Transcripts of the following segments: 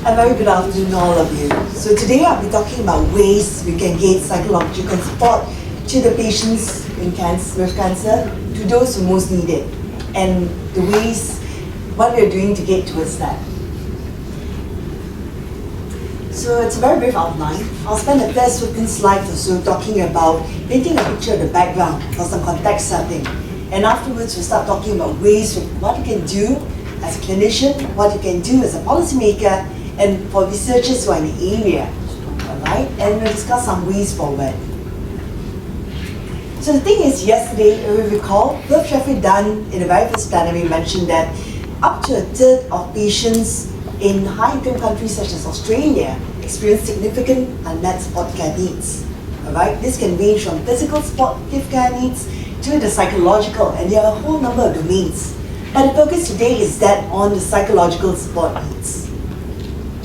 A very good afternoon, all of you. So today I'll be talking about ways we can gain psychological support to the patients with cancer, to those who most need it, and the ways, what we're doing to get towards that. So it's a very brief outline. I'll spend the first 15 slides or so talking about painting a picture of the background for some context setting. And afterwards we'll start talking about ways of what you can do as a clinician, what you can do as a policymaker, and for researchers who are in the area. Alright? And we'll discuss some ways forward. So the thing is, yesterday, if you recall, Prof. Jeffrey Dunn in the very first plenary mentioned that up to a third of patients in high-income countries such as Australia experience significant unmet support care needs. Alright? This can range from physical supportive care needs to the psychological, and there are a whole number of domains. But the focus today is that on the psychological support needs.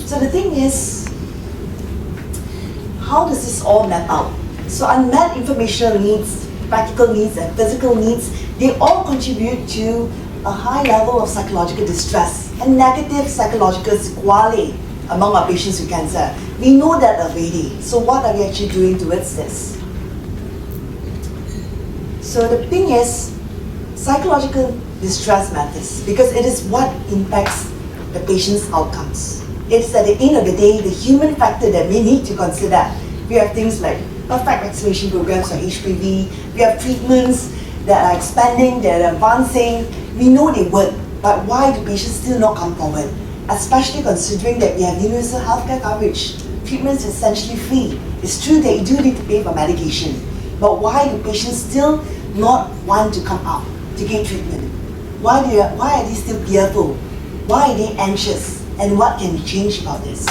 So the thing is, how does this all map out? So unmet informational needs, practical needs, and physical needs, they all contribute to a high level of psychological distress and negative psychological sequelae among our patients with cancer. We know that already. So what are we actually doing towards this? So the thing is, psychological distress matters because it is what impacts the patient's outcomes. It's at the end of the day, the human factor that we need to consider. We have things like perfect vaccination programs for HPV, we have treatments that are expanding, that are advancing. We know they work, but why do patients still not come forward? Especially considering that we have universal healthcare coverage. Treatments are essentially free. It's true that you do need to pay for medication, but why do patients still not want to come out to get treatment? Why are they still fearful? Why are they anxious? And what can be changed about this?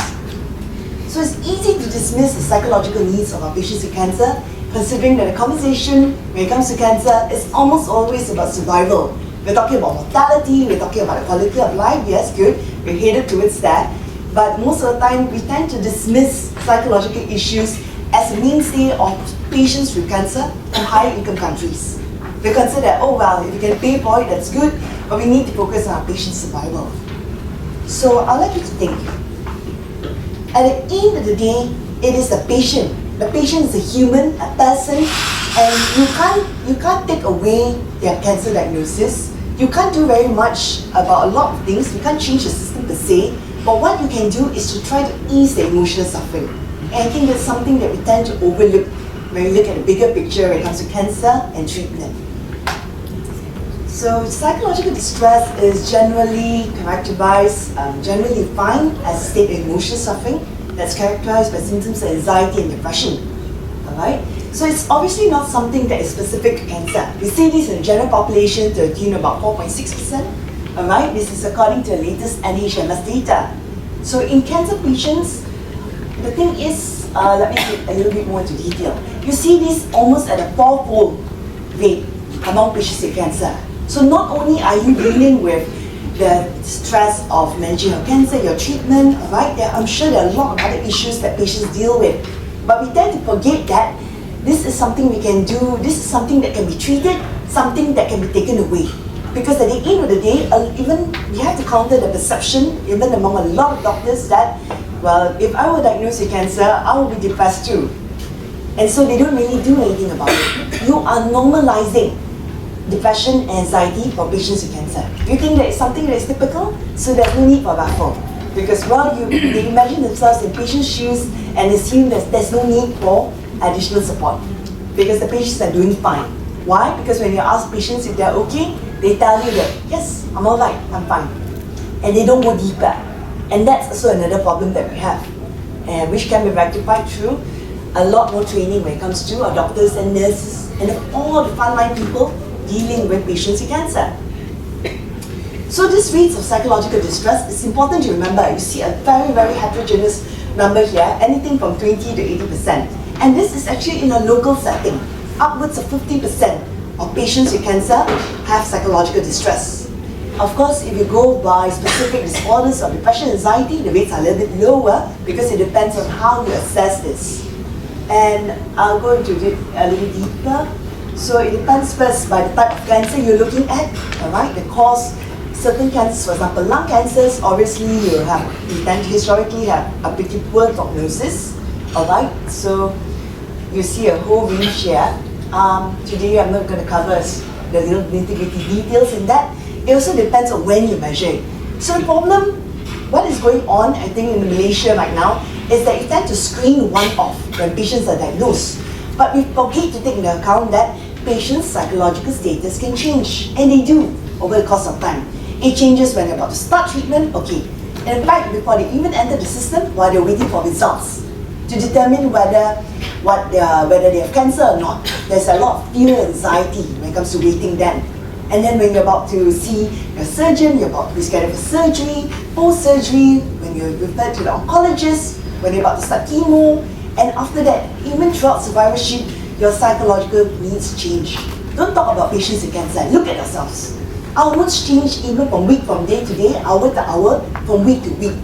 So it's easy to dismiss the psychological needs of our patients with cancer, considering that the conversation when it comes to cancer is almost always about survival. We're talking about mortality, we're talking about the quality of life, yes, good, we're headed towards that. But most of the time, we tend to dismiss psychological issues as a mainstay of patients with cancer in higher income countries. We consider, oh well, if we can pay for it, that's good, but we need to focus on our patient's survival. So I'd like you to think. At the end of the day, it is the patient. The patient is a human, a person, and you can't take away their cancer diagnosis. You can't do very much about a lot of things. You can't change the system per se. But what you can do is to try to ease the emotional suffering. And I think that's something that we tend to overlook when we look at the bigger picture when it comes to cancer and treatment. So psychological distress is generally characterized, generally defined as a state of emotional suffering that's characterized by symptoms of anxiety and depression. Alright? So it's obviously not something that is specific to cancer. We see this in the general population to a tune of about 4.6%. Alright? This is according to the latest NHMS data. So in cancer patients, the thing is, let me get a little bit more into detail. You see this almost at a fourfold rate among patients with cancer. So not only are you dealing with the stress of managing your cancer, your treatment, right? I'm sure there are a lot of other issues that patients deal with. But we tend to forget that this is something we can do, this is something that can be treated, something that can be taken away. Because at the end of the day, even we have to counter the perception, even among a lot of doctors, that, well, if I were diagnosed with cancer, I will be depressed too. And so they don't really do anything about it. You are normalizing depression and anxiety for patients with cancer. Do you think that it's something that is typical? So there's no need for raffle. Because they imagine themselves in patients' shoes and assume that there's no need for additional support. Because the patients are doing fine. Why? Because when you ask patients if they're okay, they tell you that, yes, I'm alright, I'm fine. And they don't go deeper. And that's also another problem that we have, and which can be rectified through a lot more training when it comes to our doctors and nurses and all the frontline people dealing with patients with cancer. So these rates of psychological distress, it's important to remember, you see a very, very heterogeneous number here, anything from 20 to 80%. And this is actually in a local setting. Upwards of 50% of patients with cancer have psychological distress. Of course, if you go by specific disorders of depression and anxiety, the rates are a little bit lower because it depends on how you assess this. And I'll go into it a little deeper. So it depends first by the type of cancer you're looking at, all right, the cause, certain cancers, for example, lung cancers, obviously you tend to historically have a pretty poor prognosis, alright? So you see a whole range here. Today I'm not going to cover the little nitty-gritty details in that. It also depends on when you measure it. So the problem, what is going on, I think in Malaysia right now, is that you tend to screen one off when patients are diagnosed. But we forget to take into account that patients' psychological status can change, and they do over the course of time. It changes when they're about to start treatment, okay. And in fact, before they even enter the system, while they're waiting for results to determine whether they have cancer or not. There's a lot of fear and anxiety when it comes to waiting then. And then when you're about to see your surgeon, you're about to be scheduled for surgery, post-surgery, when you're referred to the oncologist, when you're about to start chemo, and after that, even throughout survivorship, your psychological needs change. Don't talk about patients with cancer. Look at yourselves. Our moods change even from day to day, hour to hour, from week to week.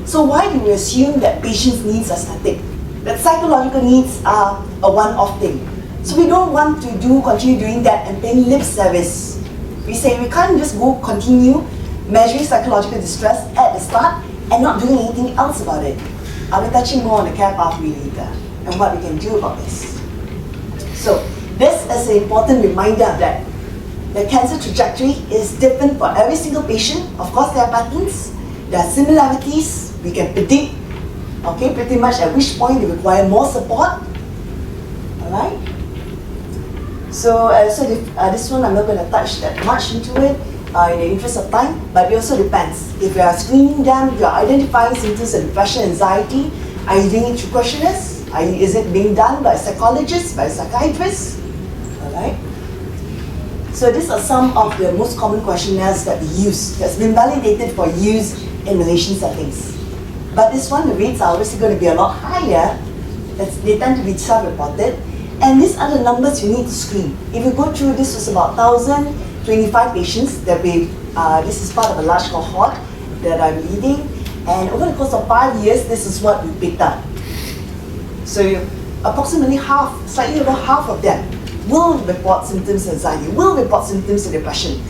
So why do we assume that patients' needs are static? That psychological needs are a one-off thing. So we don't want to continue doing that and paying lip service. We say we can't just continue measuring psychological distress at the start and not doing anything else about it. I'll be touching more on the care pathway later and what we can do about this. So this is an important reminder that the cancer trajectory is different for every single patient. Of course, there are patterns, there are similarities, we can predict, okay, pretty much at which point they require more support. Alright? So this one I'm not going to touch that much into it in the interest of time, but it also depends. If you are screening them, you are identifying symptoms of depression, anxiety, are you doing it through questionnaires? Is it being done by a psychologist, by a psychiatrist? Alright? So these are some of the most common questionnaires that we use, that's been validated for use in Malaysian settings. But this one, the rates are obviously going to be a lot higher. They tend to be self-reported. And these are the numbers you need to screen. If you go through, this was about 1,025 patients that this is part of a large cohort that I'm leading. And over the course of 5 years, this is what we picked up. So approximately half, slightly over half of them will report symptoms of anxiety, will report symptoms of depression.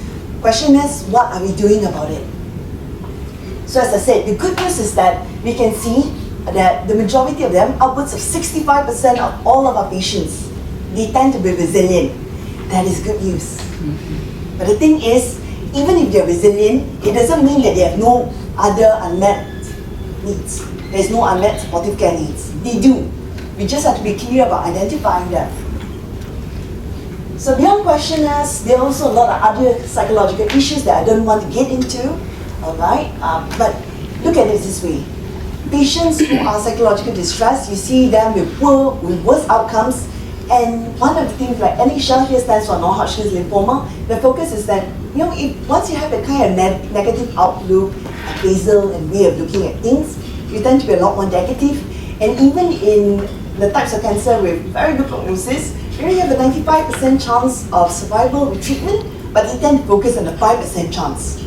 Question is, what are we doing about it? So as I said, the good news is that we can see that the majority of them, upwards of 65% of all of our patients, they tend to be resilient. That is good news. But the thing is, even if they're resilient, it doesn't mean that they have no other unmet needs. There's no unmet supportive care needs. They do. We just have to be clear about identifying them. So beyond questionnaires, there are also a lot of other psychological issues that I don't want to get into. Alright, but look at it this way. Patients who are psychologically distressed, you see them with worse outcomes. And one of the things, like NHL here stands for non-Hodgkin's lymphoma, the focus is that, once you have a kind of negative outlook, appraisal, and way of looking at things, you tend to be a lot more negative. And even in the types of cancer with very good prognosis, you only have a 95% chance of survival with treatment, but you tend to focus on the 5% chance.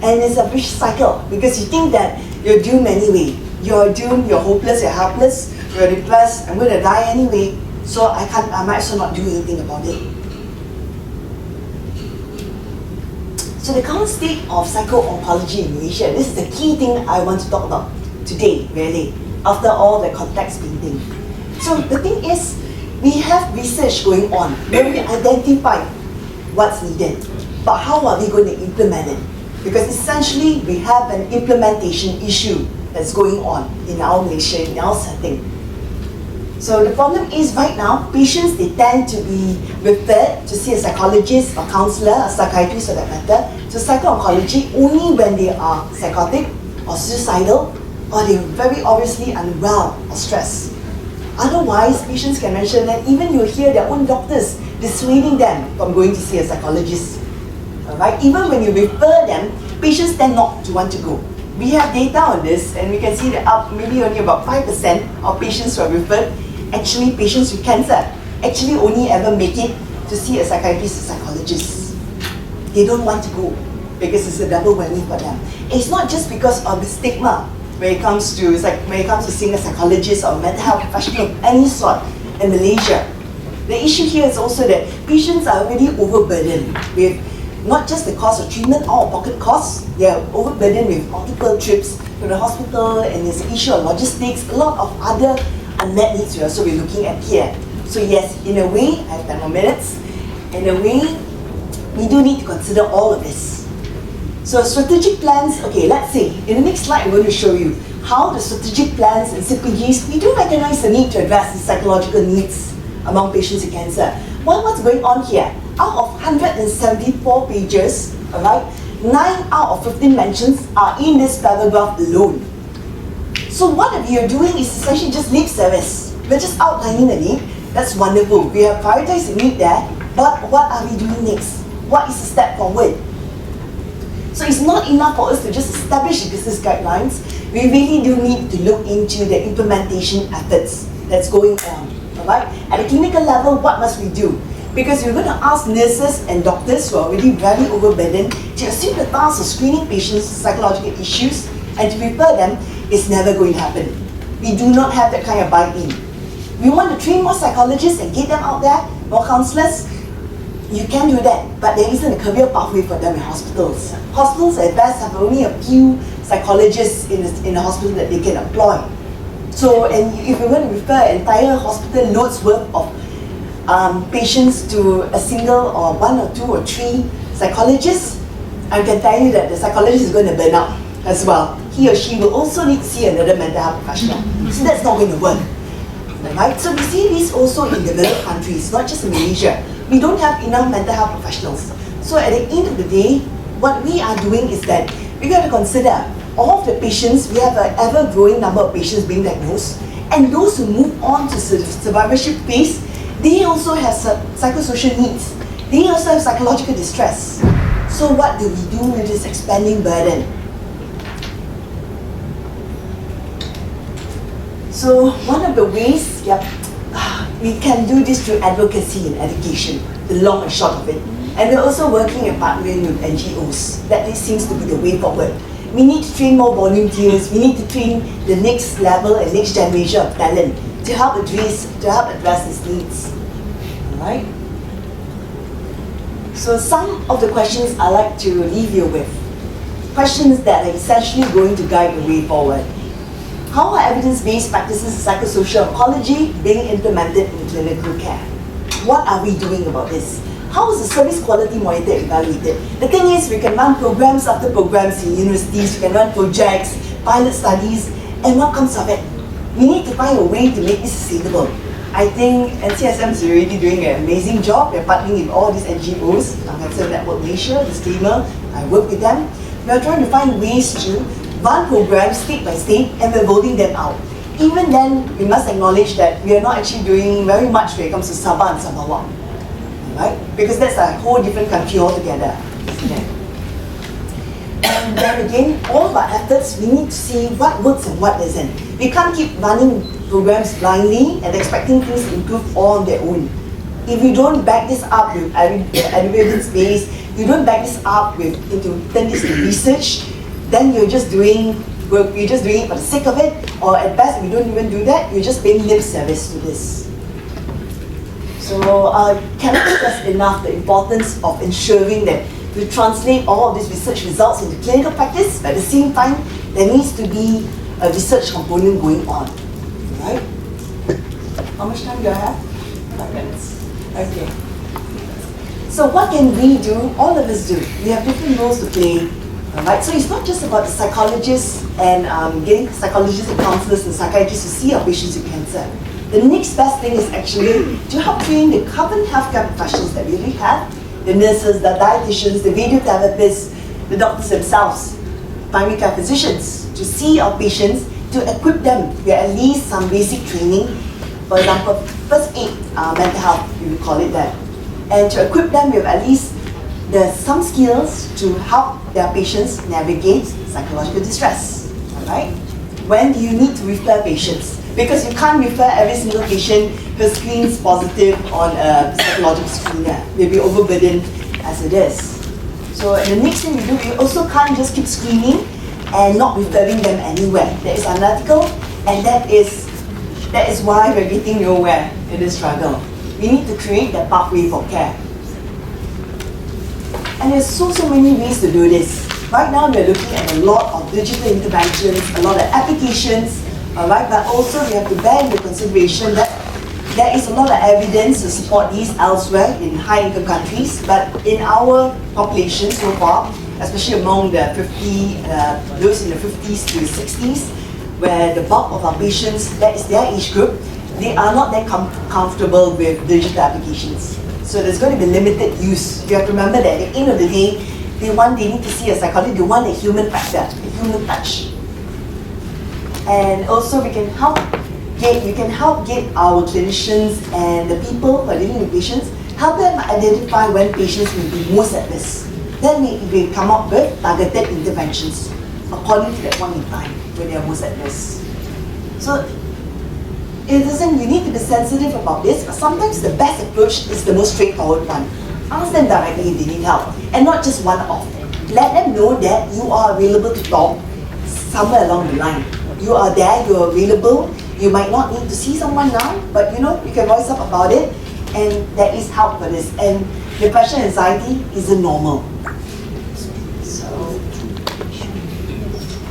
And it's a vicious cycle, because you think that you're doomed anyway. You're doomed, you're hopeless, you're helpless, you're depressed, I'm going to die anyway, so I might as well not do anything about it. So the current state of psycho-oncology in Malaysia, this is the key thing I want to talk about today, really, after all the context painting. So the thing is, we have research going on where we identify what's needed, but how are we going to implement it? Because essentially, we have an implementation issue that's going on in our Malaysia, in our setting. So the problem is right now, patients, they tend to be referred to see a psychologist, a counselor, a psychiatrist for that matter, to psycho-oncology only when they are psychotic or suicidal, or they're very obviously unwell or stressed. Otherwise, patients can mention that even you hear their own doctors dissuading them from going to see a psychologist. Alright, even when you refer them, patients tend not to want to go. We have data on this, and we can see that maybe only about 5% of patients who are referred, actually patients with cancer, actually only ever make it to see a psychiatrist or psychologist. They don't want to go because it's a double whammy for them. It's not just because of the stigma when it comes to seeing a psychologist or mental health professional of any sort in Malaysia. The issue here is also that patients are already overburdened with not just the cost of treatment or pocket costs, they are overburdened with multiple trips to the hospital, and there's an issue of logistics, a lot of other unmet needs we're also looking at here. So yes, in a way, I have 10 more minutes, in a way, we do need to consider all of this. So strategic plans, okay, let's see. In the next slide, I'm going to show you how the strategic plans and CPGs, we do recognize the need to address the psychological needs among patients with cancer. Well, what's going on here? Out of 174 pages, alright, 9 out of 15 mentions are in this paragraph alone. So what we are doing is essentially just lip service. We're just outlining the need. That's wonderful. We have prioritized the need there, but what are we doing next? What is the step forward? So it's not enough for us to just establish the business guidelines. We really do need to look into the implementation efforts that's going on. Alright? At the clinical level, what must we do? Because we're going to ask nurses and doctors who are already very overburdened to assume the task of screening patients' psychological issues and to refer them is never going to happen. We do not have that kind of buy-in. We want to train more psychologists and get them out there, more counselors. You can do that, but there isn't a career pathway for them in hospitals. Hospitals at best have only a few psychologists in a hospital that they can employ. So, and if we're going to refer an entire hospital loads worth of patients to a single or 1 or 2 or 3 psychologists, I can tell you that the psychologist is going to burn out as well. He or she will also need to see another mental health professional. So that's not going to work. Right? So we see this also in developed countries, not just in Malaysia. We don't have enough mental health professionals. So at the end of the day, what we are doing is that we got to consider all of the patients. We have an ever-growing number of patients being diagnosed, and those who move on to survivorship phase, they also have psychosocial needs. They also have psychological distress. So what do we do with this expanding burden? So one of the ways, we can do this through advocacy and education, the long and short of it. And we're also working and partnering with NGOs. That this seems to be the way forward. We need to train more volunteers. We need to train the next level and next generation of talent to help address these needs. All right. So some of the questions I like to leave you with, questions that are essentially going to guide the way forward. How are evidence-based practices in psychosocial oncology being implemented in clinical care? What are we doing about this? How is the service quality monitor evaluated? The thing is, we can run programs after programs in universities, we can run projects, pilot studies, and what comes of it? We need to find a way to make this sustainable. I think NCCM is already doing an amazing job. They're partnering with all these NGOs, Cancer Network Malaysia, disclaimer, I work with them. We're trying to find ways to run programs state by state, and we're rolling them out. Even then, we must acknowledge that we are not actually doing very much when it comes to Sabah and Sarawak, right? Because that's a whole different country altogether, isn't it? And then again, all of our efforts, we need to see what works and what doesn't. We can't keep running programs blindly and expecting things to improve all on their own. If you don't back this up with evidence-based, you don't back this up with turn this into research, then you're just doing work, you're just doing it for the sake of it, or at best, if you don't even do that, you're just paying lip service to this. So I cannot stress enough the importance of ensuring that we translate all of these research results into clinical practice, but at the same time, there needs to be a research component going on, right? How much time do I have? 5 minutes. Okay. So what can we do? All of us do. We have different roles to play. Right? So it's not just about the psychologists and getting psychologists and counselors and psychiatrists to see our patients with cancer. The next best thing is actually to help train the current healthcare professionals that we already have, the nurses, the dietitians, the radiotherapists, the doctors themselves, primary care physicians, to see our patients, to equip them with at least some basic training. For example, first aid mental health, we would call it that. And to equip them with at least some skills to help their patients navigate psychological distress. Alright? When do you need to refer patients? Because you can't refer every single patient who screens positive on a psychological screener. They'll be overburdened as it is. So the next thing we do, we also can't just keep screening and not referring them anywhere. That is unethical, and that is why we're getting nowhere in this struggle. We need to create that pathway for care. And there's so many ways to do this. Right now we're looking at a lot of digital interventions, a lot of applications, alright, but also we have to bear into consideration that there is a lot of evidence to support these elsewhere in high-income countries, but in our population so far, especially among the those in the 50s to 60s, where the bulk of our patients, that is their age group, they are not that comfortable with digital applications. So there's going to be limited use. You have to remember that at the end of the day, they need to see a psychologist, they want a human factor, a human touch. And also we can help get our clinicians and the people who are dealing with patients, help them identify when patients will be most at risk. Then we come up with targeted interventions according to that point in time when they are most at risk. So you need to be sensitive about this, but sometimes the best approach is the most straightforward one. Ask them directly if they need help, and not just one-off. Let them know that you are available to talk somewhere along the line. You are there, you are available. You might not need to see someone now, but you can voice up about it, and there is help for this. And depression and anxiety isn't normal. So,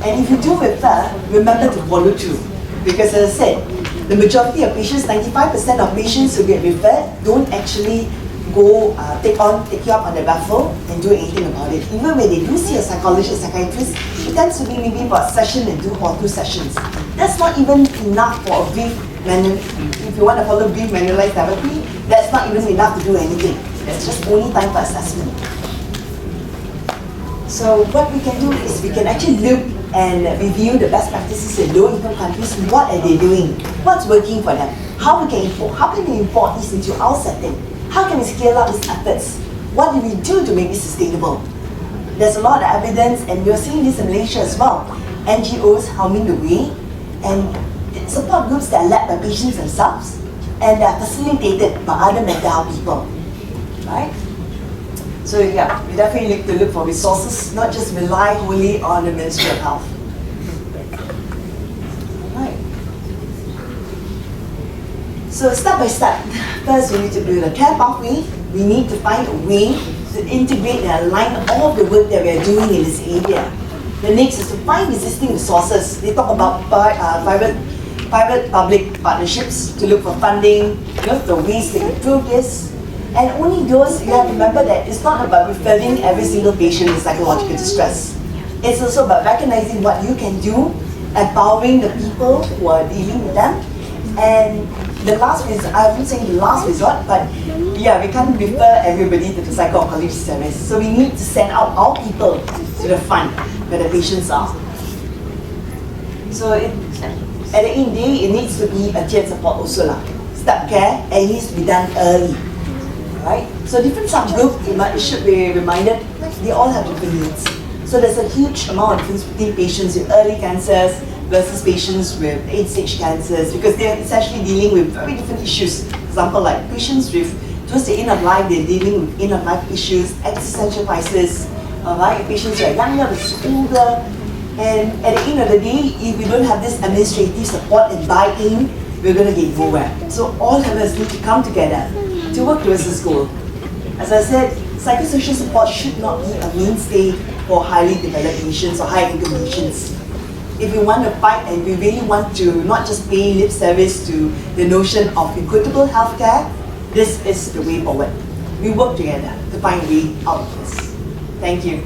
and if you do refer, remember to follow through. Because as I said, the majority of patients, 95% of patients who get referred don't actually go take you up on the raffle and do anything about it. Even when they do see a psychologist, psychiatrist, it tends to be maybe for a session and or 2 sessions. That's not even enough for a brief manual. If you want to follow brief manualized therapy, that's not even enough to do anything. That's just only time for assessment. So what we can do is we can actually look and review the best practices in low-income countries. What are they doing? What's working for them? How can we import this into our setting? How can we scale up these efforts? What do we do to make this sustainable? There's a lot of evidence, and we're seeing this in Malaysia as well. NGOs helming the way, and support groups that are led by patients themselves, and they are facilitated by other mental health people, right? So yeah, we definitely need to look for resources, not just rely wholly on the Ministry of Health. Right. So step by step, first we need to build a care pathway. We need to find a way to integrate and align all of the work that we are doing in this area. The next is to find existing resources. They talk about private-public partnerships to look for funding, the ways to improve this. And only those, you have to remember that it's not about referring every single patient with psychological distress. It's also about recognizing what you can do, empowering the people who are dealing with them. And the last resort, I wouldn't say the last resort, but yeah, we can't refer everybody to the psycho-oncology service. So we need to send out our people to the front where the patients are. So at the end of the day, it needs to be a tiered support also. Step care, and it needs to be done early. Right? So different subgroups, it should be reminded, they all have different needs. So there's a huge amount of difference between patients with early cancers versus patients with late-stage cancers, because they're essentially dealing with very different issues. For example, like patients with, towards the end of life, they're dealing with end-of-life issues, existential crisis, right? Patients who are younger versus older. And at the end of the day, if we don't have this administrative support and buy-in, we're going to get nowhere. So all of us need to come together to work towards this goal. As I said, psychosocial support should not be a mainstay for highly developed nations or high-income nations. If we want to fight and we really want to not just pay lip service to the notion of equitable healthcare, this is the way forward. We work together to find a way out of this. Thank you.